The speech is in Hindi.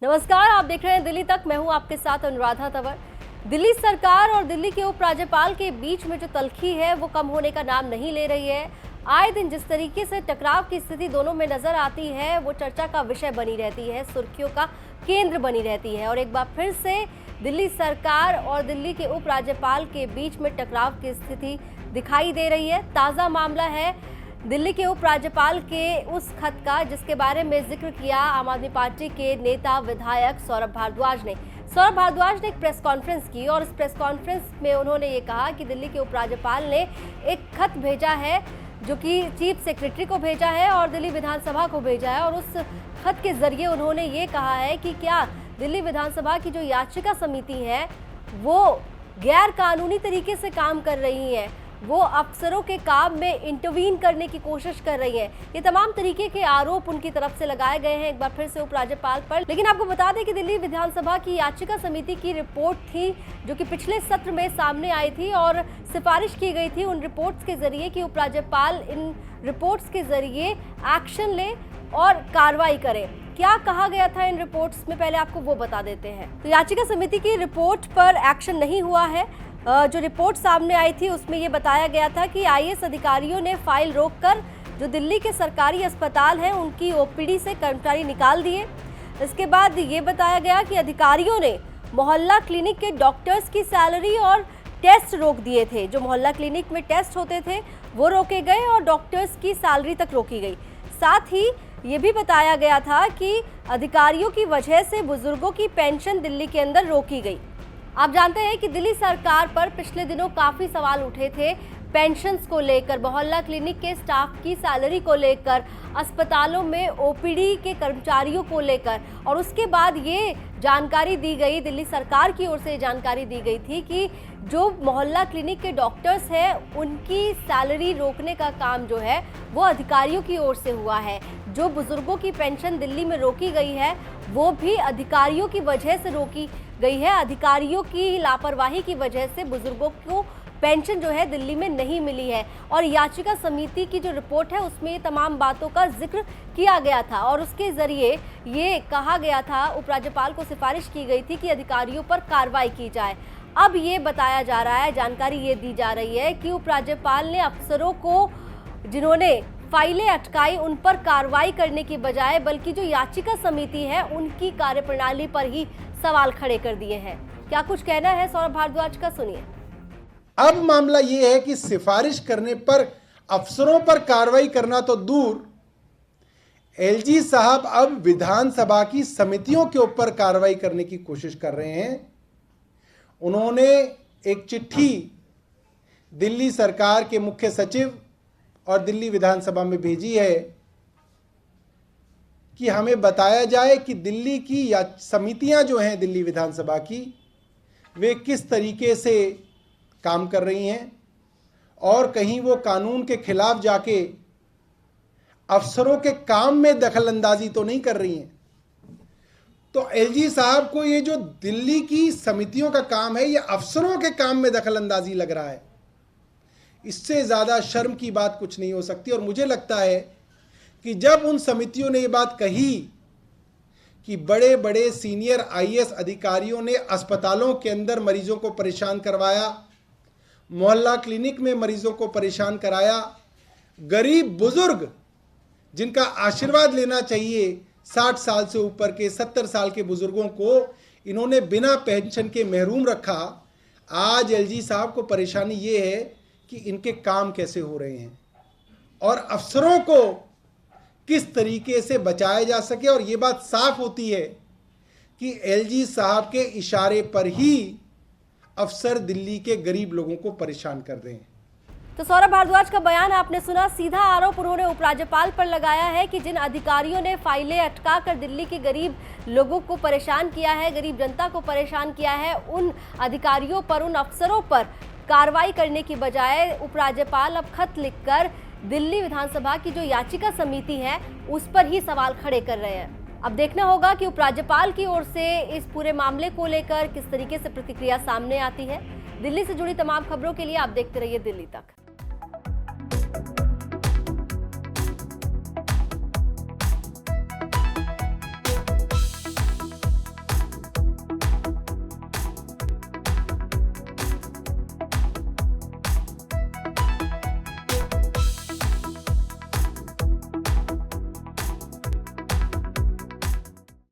नमस्कार, आप देख रहे हैं दिल्ली तक। मैं हूं आपके साथ अनुराधा तंवर। दिल्ली सरकार और दिल्ली के उपराज्यपाल के बीच में जो तल्खी है वो कम होने का नाम नहीं ले रही है। आए दिन जिस तरीके से टकराव की स्थिति दोनों में नजर आती है वो चर्चा का विषय बनी रहती है, सुर्खियों का केंद्र बनी रहती है। और एक बार फिर से दिल्ली सरकार और दिल्ली के उपराज्यपाल के बीच में टकराव की स्थिति दिखाई दे रही है। ताज़ा मामला है दिल्ली के उपराज्यपाल के उस खत का जिसके बारे में जिक्र किया आम आदमी पार्टी के नेता विधायक सौरभ भारद्वाज ने। सौरभ भारद्वाज ने एक प्रेस कॉन्फ्रेंस की और इस प्रेस कॉन्फ्रेंस में उन्होंने ये कहा कि दिल्ली के उपराज्यपाल ने एक खत भेजा है जो कि चीफ सेक्रेटरी को भेजा है और दिल्ली विधानसभा को भेजा है। और उस खत के जरिए उन्होंने ये कहा है कि क्या दिल्ली विधानसभा की जो याचिका समिति है वो गैर कानूनी तरीके से काम कर रही है, वो अफसरों के काम में इंटरवीन करने की कोशिश कर रही है। ये तमाम तरीके के आरोप उनकी तरफ से लगाए गए हैं एक बार फिर से उपराज्यपाल पर। लेकिन आपको बता दें कि दिल्ली विधानसभा की याचिका समिति की रिपोर्ट थी जो कि पिछले सत्र में सामने आई थी और सिफारिश की गई थी उन रिपोर्ट्स के जरिए कि उपराज्यपाल इन रिपोर्ट्स के जरिए एक्शन ले और कार्रवाई करे। क्या कहा गया था इन रिपोर्ट्स में, पहले आपको वो बता देते हैं। तो याचिका समिति की रिपोर्ट पर एक्शन नहीं हुआ है। जो रिपोर्ट सामने आई थी उसमें ये बताया गया था कि आईएएस अधिकारियों ने फाइल रोककर जो दिल्ली के सरकारी अस्पताल हैं उनकी ओपीडी से कर्मचारी निकाल दिए। इसके बाद ये बताया गया कि अधिकारियों ने मोहल्ला क्लिनिक के डॉक्टर्स की सैलरी और टेस्ट रोक दिए थे। जो मोहल्ला क्लिनिक में टेस्ट होते थे वो रोके गए और डॉक्टर्स की सैलरी तक रोकी गई। साथ ही ये भी बताया गया था कि अधिकारियों की वजह से बुजुर्गों की पेंशन दिल्ली के अंदर रोकी गई। आप जानते हैं कि दिल्ली सरकार पर पिछले दिनों काफ़ी सवाल उठे थे पेंशन्स को लेकर, मोहल्ला क्लिनिक के स्टाफ की सैलरी को लेकर, अस्पतालों में ओपीडी के कर्मचारियों को लेकर। और उसके बाद ये जानकारी दी गई, दिल्ली सरकार की ओर से जानकारी दी गई थी कि जो मोहल्ला क्लिनिक के डॉक्टर्स हैं उनकी सैलरी रोकने का काम जो है वो अधिकारियों की ओर से हुआ है। जो बुजुर्गों की पेंशन दिल्ली में रोकी गई है वो भी अधिकारियों की वजह से रोकी गई है। अधिकारियों की लापरवाही की वजह से बुजुर्गों को पेंशन जो है दिल्ली में नहीं मिली है। और याचिका समिति की जो रिपोर्ट है उसमें ये तमाम बातों का जिक्र किया गया था और उसके जरिए ये कहा गया था, उपराज्यपाल को सिफारिश की गई थी कि अधिकारियों पर कार्रवाई की जाए। अब ये बताया जा रहा है, जानकारी ये दी जा रही है कि उपराज्यपाल ने अफसरों को जिन्होंने फाइलें अटकाई उन पर कार्रवाई करने की बजाय बल्कि जो याचिका समिति है उनकी कार्यप्रणाली पर ही सवाल खड़े कर दिए हैं। क्या कुछ कहना है सौरभ भारद्वाज का, सुनिए। अब मामला यह है कि सिफारिश करने पर अफसरों पर कार्रवाई करना तो दूर, एलजी साहब अब विधानसभा की समितियों के ऊपर कार्रवाई करने की कोशिश कर रहे हैं। उन्होंने एक चिट्ठी दिल्ली सरकार के मुख्य सचिव और दिल्ली विधानसभा में भेजी है कि हमें बताया जाए कि दिल्ली की या समितियां जो हैं दिल्ली विधानसभा की वे किस तरीके से काम कर रही हैं और कहीं वो कानून के खिलाफ जाके अफसरों के काम में दखलंदाजी तो नहीं कर रही हैं। तो एलजी साहब को ये जो दिल्ली की समितियों का काम है ये अफसरों के काम में दखलंदाजी लग रहा है। इससे ज़्यादा शर्म की बात कुछ नहीं हो सकती। और मुझे लगता है कि जब उन समितियों ने ये बात कही कि बड़े बड़े सीनियर आईएएस अधिकारियों ने अस्पतालों के अंदर मरीजों को परेशान करवाया, मोहल्ला क्लिनिक में मरीजों को परेशान कराया, गरीब बुजुर्ग जिनका आशीर्वाद लेना चाहिए 60 साल से ऊपर के 70 साल के बुजुर्गों को इन्होंने बिना पेंशन के महरूम रखा। आज एलजी साहब को परेशानी ये है कि इनके काम कैसे हो रहे हैं और अफसरों को किस तरीके से बचाया जा सके। और ये बात साफ होती है कि एलजी साहब के इशारे पर ही अफसर दिल्ली के गरीब लोगों को परेशान कर रहे हैं। तो सौरभ भारद्वाज का बयान आपने सुना। सीधा आरोप उन्होंने उपराज्यपाल पर लगाया है कि जिन अधिकारियों ने फाइलें अटका कर दिल्ली के गरीब लोगों को परेशान किया है, गरीब जनता को परेशान किया है, उन अधिकारियों पर, उन अफसरों पर कार्रवाई करने की बजाय उपराज्यपाल अब खत लिखकर दिल्ली विधानसभा की जो याचिका समिति है उस पर ही सवाल खड़े कर रहे हैं। अब देखना होगा कि उपराज्यपाल की ओर से इस पूरे मामले को लेकर किस तरीके से प्रतिक्रिया सामने आती है। दिल्ली से जुड़ी तमाम खबरों के लिए आप देखते रहिए दिल्ली तक।